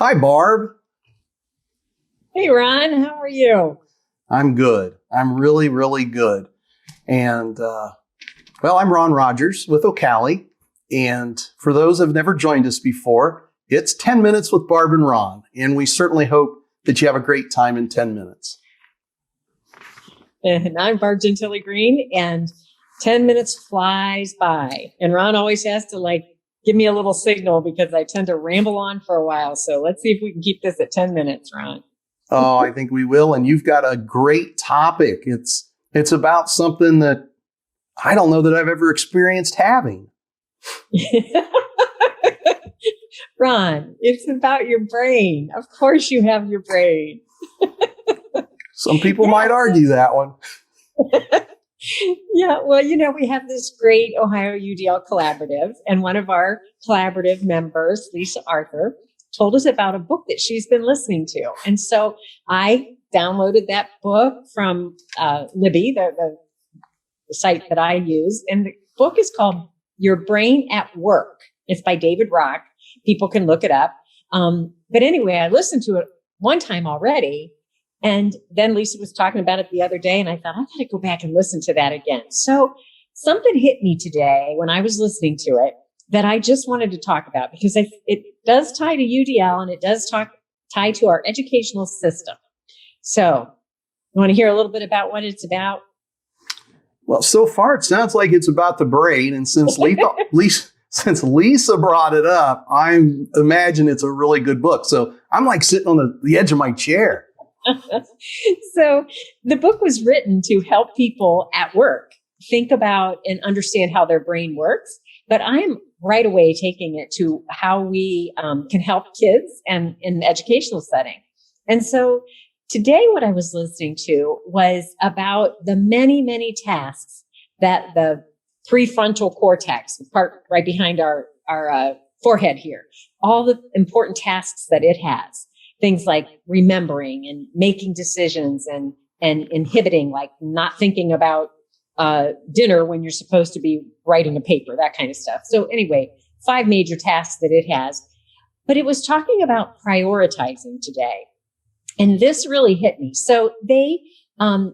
Hi, Barb. Hey, Ron, how are you? I'm good. I'm really, really good. And, I'm Ron Rogers with OCALI. And for those who have never joined us before, it's 10 minutes with Barb and Ron. And we certainly hope that you have a great time in 10 minutes. And I'm Barb Green, and 10 minutes flies by. And Ron always has to give me a little signal because I tend to ramble on for a while. So let's see if we can keep this at 10 minutes, Ron. Oh, I think we will. And you've got a great topic. It's about something that I don't know that I've ever experienced having. Ron, it's about your brain. Of course you have your brain. Some people might argue that one. Yeah, well, we have this great Ohio UDL collaborative, and one of our collaborative members, Lisa Arthur, told us about a book that she's been listening to. And so I downloaded that book from Libby, the site that I use. And the book is called Your Brain at Work. It's by David Rock. People can look it up. But anyway, I listened to it one time already. And then Lisa was talking about it the other day, and I thought, I got to go back and listen to that again. So something hit me today when I was listening to it that I just wanted to talk about, because it does tie to UDL and it does tie to our educational system. So you want to hear a little bit about what it's about? Well, so far it sounds like it's about the brain. And since Lisa brought it up, I imagine it's a really good book. So I'm like sitting on the edge of my chair. So the book was written to help people at work think about and understand how their brain works. But I'm right away taking it to how we can help kids and in the educational setting. And so today what I was listening to was about the many, many tasks that the prefrontal cortex, the part right behind our forehead here, all the important tasks that it has. Things like remembering and making decisions and inhibiting, like not thinking about dinner when you're supposed to be writing a paper, that kind of stuff. So anyway, 5 major tasks that it has. But it was talking about prioritizing today. And this really hit me. So they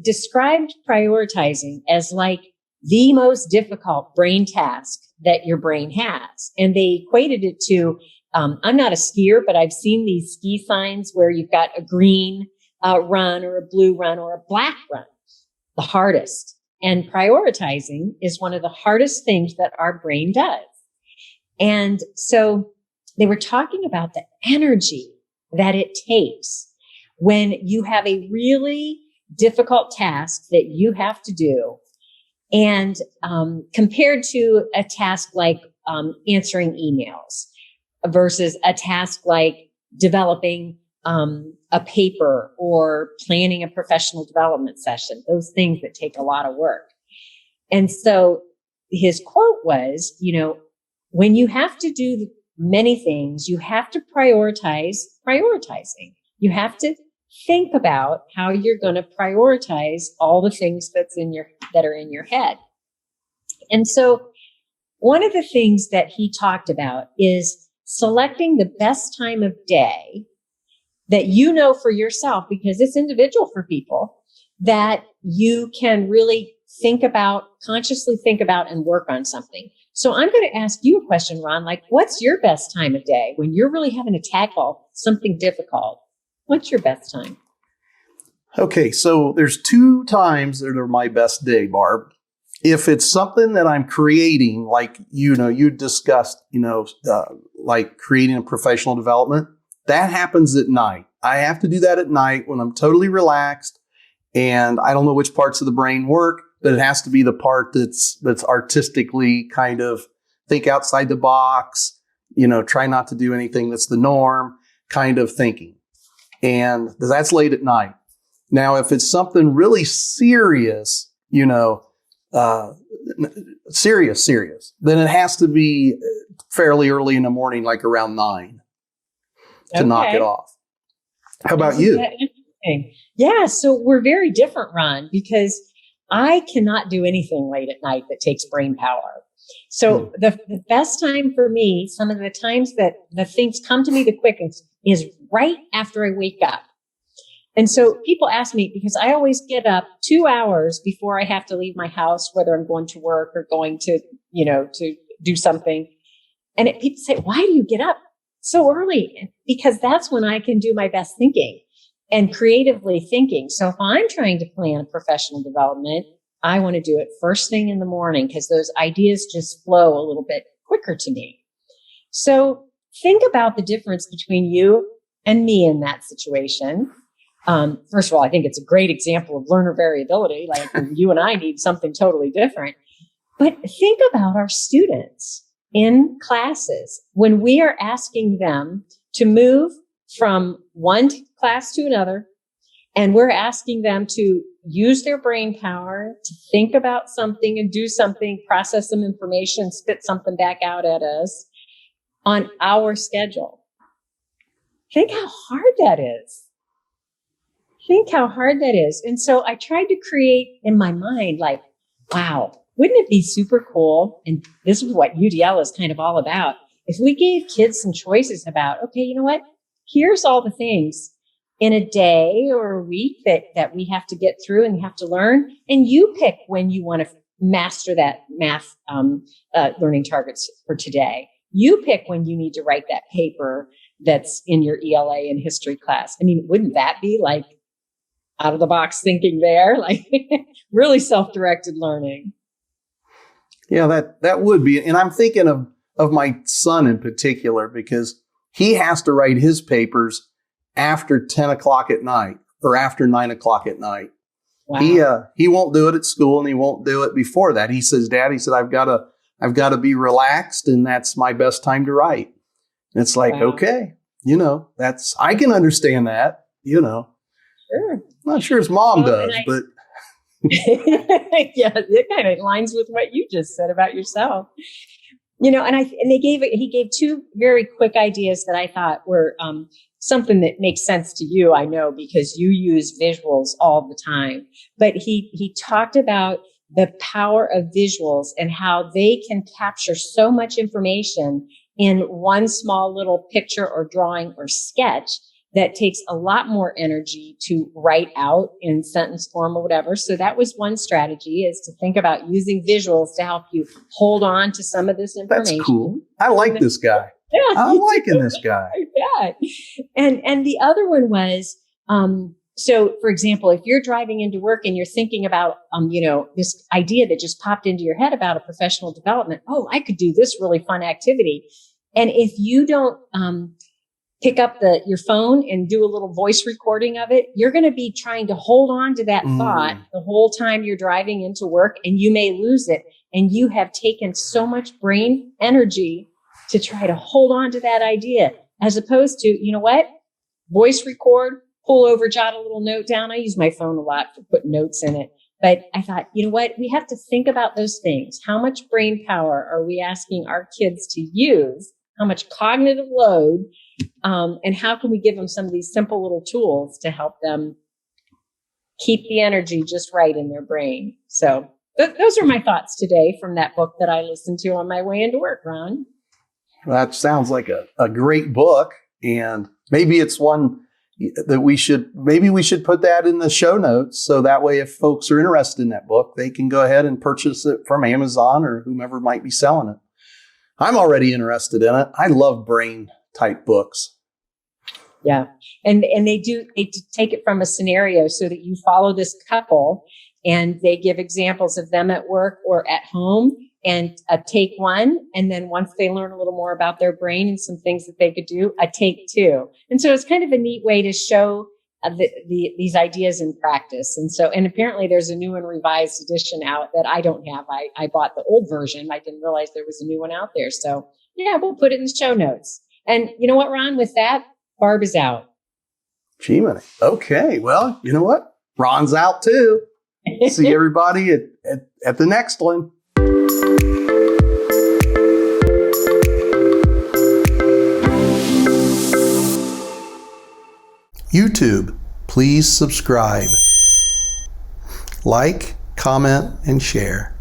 described prioritizing as like the most difficult brain task that your brain has. And they equated it to I'm not a skier, but I've seen these ski signs where you've got a green run or a blue run or a black run, the hardest. And prioritizing is one of the hardest things that our brain does. And so they were talking about the energy that it takes when you have a really difficult task that you have to do. And compared to a task like answering emails, versus a task like developing a paper or planning a professional development session, those things that take a lot of work. And so his quote was, when you have to do many things, you have to prioritize prioritizing. You have to think about how you're going to prioritize all the things that are in your head. And so one of the things that he talked about is selecting the best time of day that you know for yourself, because it's individual for people, that you can really consciously think about and work on something. So I'm going to ask you a question, Ron, what's your best time of day when you're really having to tackle something difficult? What's your best time? Okay, so there's 2 times that are my best day, Barb. If it's something that I'm creating, like, you discussed, like creating a professional development, that happens at night. I have to do that at night when I'm totally relaxed and I don't know which parts of the brain work, but it has to be the part that's artistically kind of think outside the box, try not to do anything that's the norm kind of thinking. And that's late at night. Now, if it's something really serious, serious, then it has to be fairly early in the morning, like around 9 to knock it off. How about you? Yeah, so we're very different, Ron, because I cannot do anything late at night that takes brain power. So the best time for me, some of the times that the things come to me the quickest is right after I wake up. And so people ask me, because I always get up 2 hours before I have to leave my house, whether I'm going to work or going to, to do something. And people say, why do you get up so early? Because that's when I can do my best thinking and creatively thinking. So if I'm trying to plan professional development, I want to do it first thing in the morning because those ideas just flow a little bit quicker to me. So think about the difference between you and me in that situation. First of all, I think it's a great example of learner variability. Like you and I need something totally different. But think about our students in classes when we are asking them to move from one class to another, and we're asking them to use their brain power to think about something and do something, process some information, spit something back out at us on our schedule. Think how hard that is. Think how hard that is. And so I tried to create in my mind, like, wow, wouldn't it be super cool? And this is what UDL is kind of all about. If we gave kids some choices about, okay, you know what? Here's all the things in a day or a week that we have to get through and have to learn. And you pick when you want to master that math learning targets for today. You pick when you need to write that paper that's in your ELA and history class. I mean, wouldn't that be like out of the box thinking there? Like really self-directed learning. Yeah, that would be. And I'm thinking of my son in particular, because he has to write his papers after 10 o'clock at night or after 9 o'clock at night. Wow. He won't do it at school and he won't do it before that. He says, Dad, he said, I've got to be relaxed and that's my best time to write. And it's like, wow. Okay, I can understand that, Sure. I'm not sure his mom does, but. Yeah, it kind of aligns with what you just said about yourself. He gave two very quick ideas that I thought were something that makes sense to you, I know, because you use visuals all the time. But he talked about the power of visuals and how they can capture so much information in one small little picture or drawing or sketch that takes a lot more energy to write out in sentence form or whatever. So that was one strategy, is to think about using visuals to help you hold on to some of this information. That's cool. I like this guy. Yeah, I'm liking this guy. Yeah. And the other one was, so for example, if you're driving into work and you're thinking about, this idea that just popped into your head about a professional development, oh, I could do this really fun activity. And if you don't, pick up your phone and do a little voice recording of it, you're going to be trying to hold on to that thought the whole time you're driving into work, and you may lose it. And you have taken so much brain energy to try to hold on to that idea, as opposed to, you know what? Voice record, pull over, jot a little note down. I use my phone a lot for putting notes in it. But I thought, you know what? We have to think about those things. How much brain power are we asking our kids to use? How much cognitive load? And how can we give them some of these simple little tools to help them keep the energy just right in their brain? So those are my thoughts today from that book that I listened to on my way into work, Ron. That sounds like a great book. And maybe it's one that we should put that in the show notes. So that way, if folks are interested in that book, they can go ahead and purchase it from Amazon or whomever might be selling it. I'm already interested in it. I love brain type books. Yeah. And they take it from a scenario so that you follow this couple and they give examples of them at work or at home, and take one. And then once they learn a little more about their brain and some things that they could do, a take two. And so it's kind of a neat way to show these ideas in practice. And apparently there's a new and revised edition out that I don't have. I bought the old version. I didn't realize there was a new one out there. So yeah, we'll put it in the show notes. And you know what, Ron, with that, Barb is out. Gee, okay. Well, you know what? Ron's out too. See everybody at the next one. YouTube, please subscribe. Like, comment, and share.